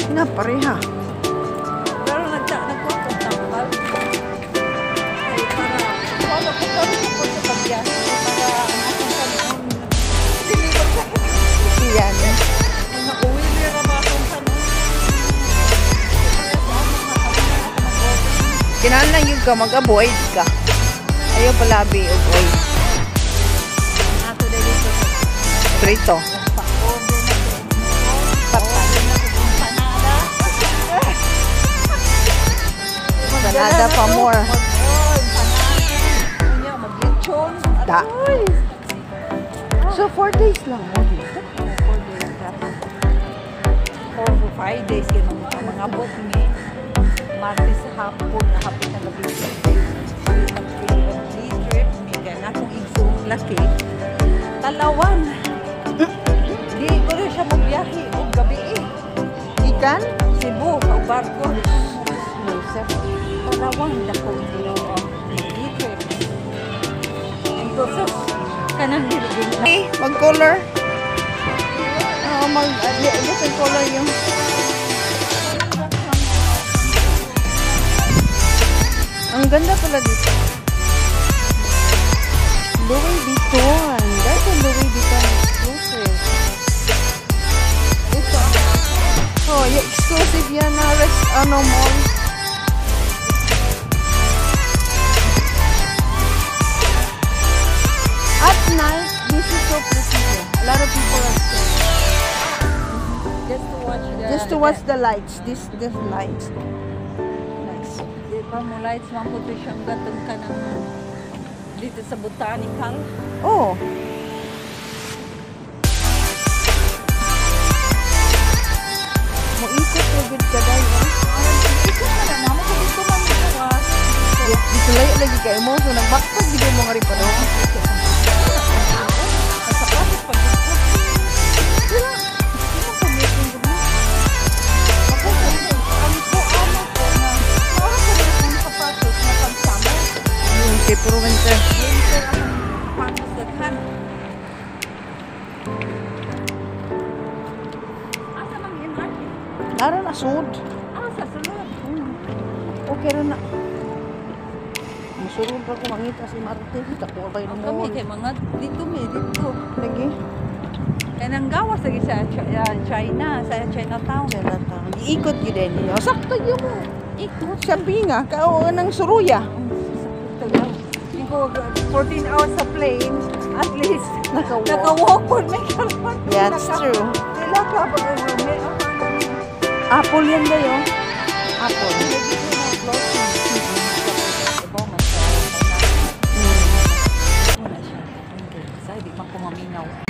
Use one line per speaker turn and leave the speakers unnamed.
Pinapareha.
Pero nagkuha ko tangkal. Ay, para, wala ko pa rin ako sa pagbiyahe. Para, deliver sa
Iyan.
Uwi nila ba akong tanong?
Kinahanglan yung ka, mag-avoid ka. Ayaw palabi, avoid.
Ato dito sa
Prito.
pa-order na sa order na sa empanada.
Empanada pa more.
Empanada. Mag-lechon.
Da. So, 4 days lang mo dito.
4 to 5 days yun ang mga bot ni Martes sa hapon na hapon na gabi. Mag-free trip. May gana kung igsong laki. Talawan. Di ko rin siya magbiyahe o gabi eh.
Ikan?
Cebu, o barko.
Joseph.
Talawan na ko free trip. Entonces, kanang nilagin na.
Okay, mag-color. Oo, different color yung... Ang ganda pala dito. Louis Vuitton. Guys, ang Louis Vuitton exclusive.
Ito.
Oh, yung exclusive yan na mall. At night, this is so pretty. A lot of people are staying.
Just to watch the...
the lights. This lights. Nice.
Di ba mo lights, maputo siyang gatong ka ng dito sa botanical.
Oh. Moikot na good ka dahil.
Ikaw na lang, mama ko dito man ito.
Dito layo lagi kayo mo. So, nag-backpack bigay mo nga rin pa doon.
Sa kapit pag dito.
Sila. Sila sa meeting ko na.
Ako kasi, ang ko ano ko na para sa mga sapatos na pang-summer.
Okay, puro winter.
Winter ang sapatos daghan. Asa mang MRT?
Nara na sud.
Sa sulod.
Okay rin na. Musulod pa ko mangita si Marte. Kita ko ba yung
Kami
mall.
kay mga dito dito.
Lagi.
Kaya nang gawas lagi sa China, sa Chinatown.
Chinatown. Iikot yun din. Sakto yun mo.
Ikot.
Sa pinga. Kao ng suruya.
Ko 14 hours sa plane, at least
Naka-walk.
naka-walk on may kalman.
Yeah, it's true.
Nila ka pag may
Apple yan ba yun? Apple.
Sa hindi man ko maminaw.